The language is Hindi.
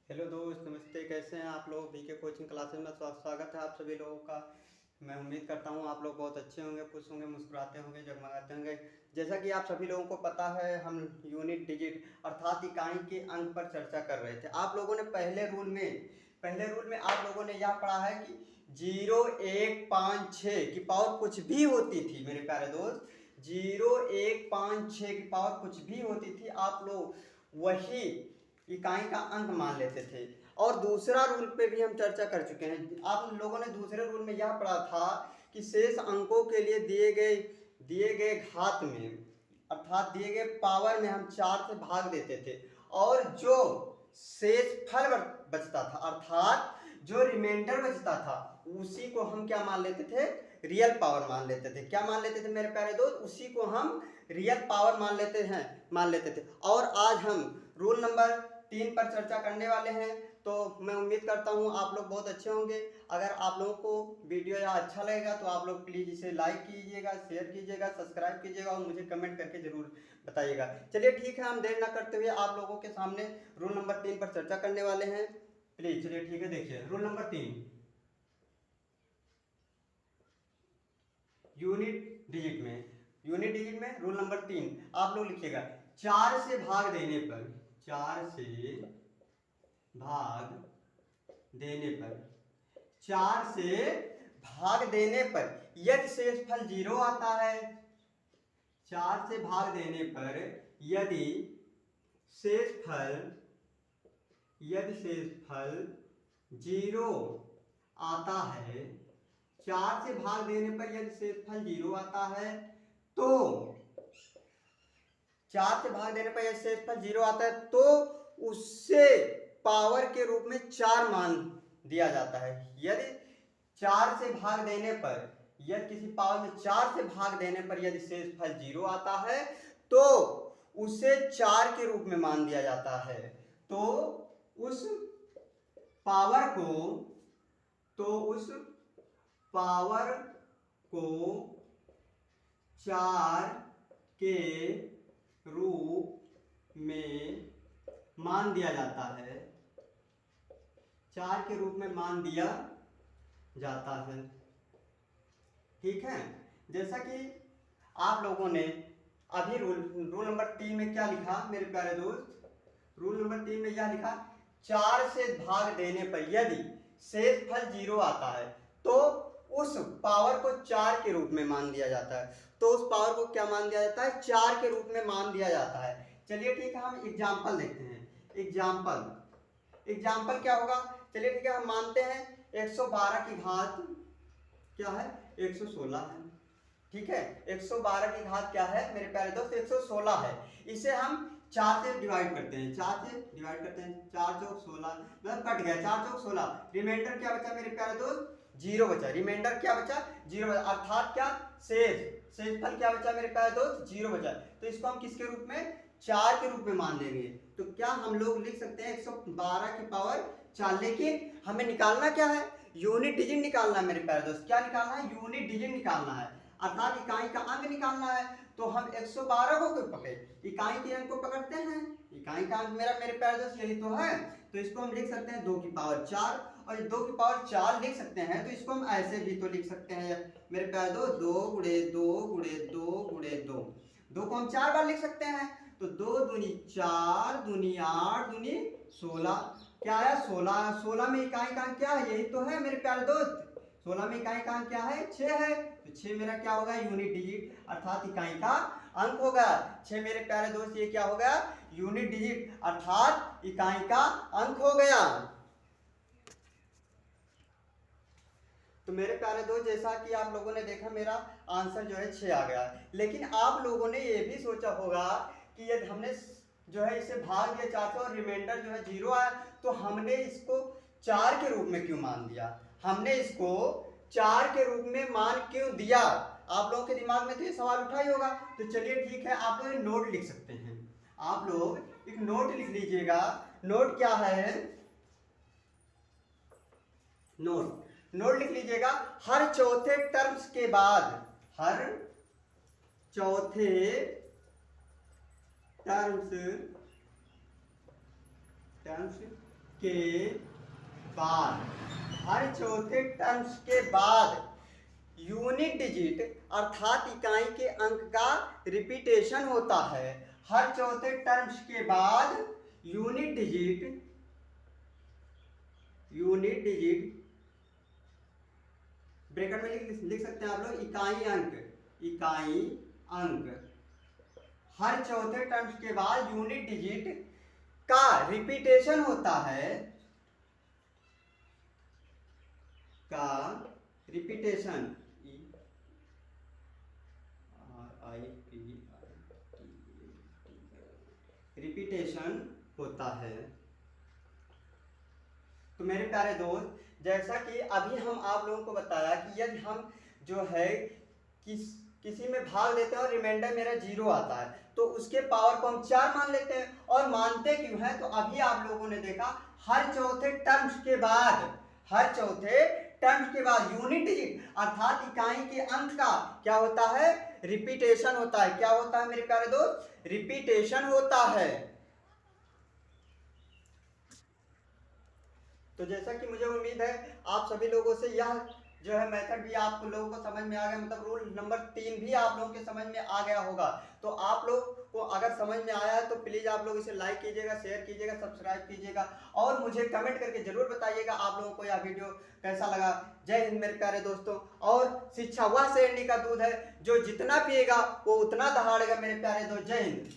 हेलो दोस्त, नमस्ते। कैसे हैं आप लोग? बीके कोचिंग क्लासेस में स्वागत है आप सभी लोगों का। मैं उम्मीद करता हूं आप लोग बहुत अच्छे होंगे, खुश होंगे, मुस्कुराते होंगे, जगमगाते होंगे। जैसा कि आप सभी लोगों को पता है, हम यूनिट डिजिट अर्थात इकाई के अंक पर चर्चा कर रहे थे। आप लोगों ने पहले रूल में आप लोगों ने यह पढ़ा है कि 0 1 5 6 की पावर कुछ भी होती थी मेरे प्यारे दोस्त। 0 1 5 6 की पावर कुछ भी होती थी, आप लोग वही इकाई का अंक मान लेते थे। और दूसरा रूल पे भी हम चर्चा कर चुके हैं। आप लोगों ने दूसरे रूल में यह पढ़ा था कि शेष अंकों के लिए दिए गए घात में अर्थात दिए गए पावर में हम 4 से भाग देते थे, और जो शेष फल बचता था अर्थात जो रिमाइंडर बचता था उसी को हम क्या मान लेते थे? रियल पावर मान लेते थे। क्या मान लेते थे मेरे प्यारे दोस्त? उसी को हम रियल पावर मान लेते थे। और आज हम रूल नंबर 3 पर चर्चा करने वाले हैं। तो मैं उम्मीद करता हूँ आप लोग बहुत अच्छे होंगे। अगर आप लोगों को वीडियो या अच्छा लगेगा तो आप लोग प्लीज़ इसे लाइक कीजिएगा, शेयर कीजिएगा, सब्सक्राइब कीजिएगा और मुझे कमेंट करके ज़रूर बताइएगा। चलिए ठीक है, हम देर ना करते हुए आप लोगों के सामने रूल नंबर 3 पर चर्चा करने वाले हैं। प्लीज़ चलिए ठीक है, देखिए रूल नंबर 3 यूनिट डिजिट में रूल नंबर 3 आप लोग लिखिएगा। 4 से भाग देने पर 4 से भाग देने पर 4 से भाग देने पर यदि शेषफल 0 आता है, 4 से भाग देने पर यदि शेषफल 0 आता है, 4 से भाग देने पर यदि शेषफल 0 आता है तो 4 से भाग देने पर यदि शेषफल 0 आता है तो उससे पावर के रूप में 4 मान दिया जाता है। यदि 4 से भाग देने पर यदि किसी पावर में 4 से भाग देने पर यदि शेषफल 0 आता है तो उसे 4 के रूप में मान दिया जाता है। तो उस पावर को 4 के रूप में मान दिया जाता है। 4 के रूप में मान दिया जाता है। ठीक है, जैसा कि आप लोगों ने अभी रूल नंबर 3 में क्या लिखा मेरे प्यारे दोस्त? रूल नंबर 3 में यह लिखा, 4 से भाग देने पर यदि शेषफल 0 आता है तो उस पावर को 4 के रूप में मान दिया जाता है। तो उस पावर को क्या मान दिया जाता है? 4 के रूप में मान दिया जाता है। चलिए ठीक है, हम एग्जाम्पल देखते हैं। एग्जाम्पल क्या होगा? चलिए ठीक है, हम मानते हैं 112 की घात क्या है? 116 है। ठीक है, 112 की घात क्या है मेरे प्यारे दोस्त? 116 है। इसे हम 4 से डिवाइड करते हैं। 4 चौक 16, मतलब कट गया। 4 चौक 16, रिमाइंडर क्या बचा मेरे प्यारे दोस्त? 0 बचा। रिमाइंडर क्या बचा? 0 बचा, अर्थात क्या? शेषफल क्या बचा मेरे प्यारे दोस्त? 0 बचा। तो इसको हम किसके रूप में? 4 के रूप में मान लेंगे। तो क्या हम लोग लिख सकते हैं 112 की पावर 4? लेकिन हमें निकालना क्या है? यूनिट डिजिट निकालना है मेरे प्यारे दोस्त। क्या निकालना है? यूनिट डिजिट निकालना है, अर्थात इकाई का अंक निकालना है। तो हम 112 को क्यों पकड़े? इकाई के अंक को पकड़ते हैं। इकाई का अंक मेरे प्यारे दोस्त यही तो है। तो इसको हम लिख सकते हैं 2 की पावर 4, और 2 की पावर 4 लिख सकते हैं तो इसको हम ऐसे भी तो लिख सकते हैं मेरे प्यारे दोस्त। 2 गुणे 2 गुणे 2 गुणे 2, 2 को हम 4 बार लिख सकते हैं। तो 2 दूनी 4, दूनी 8, दूनी 16, क्या है? 16। 16 में इकाई का अंक क्या है? यही तो है मेरे प्यारे दोस्त। 16 में इकाई का अंक क्या है? 6 है। तो 6 मेरा क्या होगा? यूनिट डिजिट अर्थात इकाई का अंक होगा। 6 मेरे प्यारे दोस्त ये क्या हो गया? यूनिट डिजिट अर्थात इकाई का अंक हो गया। तो मेरे प्यारे दोस्त, जैसा कि आप लोगों ने देखा मेरा आंसर जो है 6 आ गया। लेकिन आप लोगों ने ये भी सोचा होगा कि यदि हमने जो है इसे भाग दिया 4 से और रिमाइंडर जो है 0 आया तो हमने इसको 4 के रूप में क्यों मान दिया? हमने इसको 4 के रूप में मान क्यों दिया? आप लोगों के दिमाग में तो ये सवाल उठा ही होगा। तो चलिए ठीक है, आप लोग नोट लिख सकते हैं। आप लोग एक नोट लिख लीजिएगा। नोट क्या है? नोट लिख लीजिएगा। हर चौथे टर्म्स के बाद, हर चौथे टर्म्स के बाद, हर चौथे टर्म्स के बाद यूनिट डिजिट अर्थात इकाई के अंक का रिपीटेशन होता है। हर चौथे टर्म्स के बाद यूनिट डिजिट ब्रैकेट में लिख सकते हैं आप लोग इकाई अंक हर चौथे टर्म्स के बाद यूनिट डिजिट का रिपीटेशन होता है, रिपीटेशन होता है। तो मेरे प्यारे दोस्त, जैसा कि अभी हम आप लोगों को बताया कि यदि हम जो है किसी में भाग लेते हैं और रिमाइंडर मेरा 0 आता है तो उसके पावर को हम 4 मान लेते हैं। और मानते क्यों हैं? तो अभी आप लोगों ने देखा हर चौथे टर्म्स के बाद यूनिट डिजिट अर्थात इकाई के अंक का क्या होता है? रिपीटेशन होता है। क्या होता है मेरे प्यारे दोस्त? रिपीटेशन होता है। तो जैसा कि मुझे उम्मीद है आप सभी लोगों से यह जो है मेथड भी आप लोगों को समझ में आ गया, मतलब रूल नंबर 3 भी आप लोगों के समझ में आ गया होगा। तो आप लोग को अगर समझ में आया है तो प्लीज़ आप लोग इसे लाइक कीजिएगा, शेयर कीजिएगा, सब्सक्राइब कीजिएगा और मुझे कमेंट करके जरूर बताइएगा आप लोगों को यह वीडियो कैसा लगा। जय हिंद मेरे प्यारे दोस्तों। और शिक्षा वह शेरनी का दूध है जो जितना पिएगा वो उतना दहाड़ेगा मेरे प्यारे दोस्त। जय हिंद।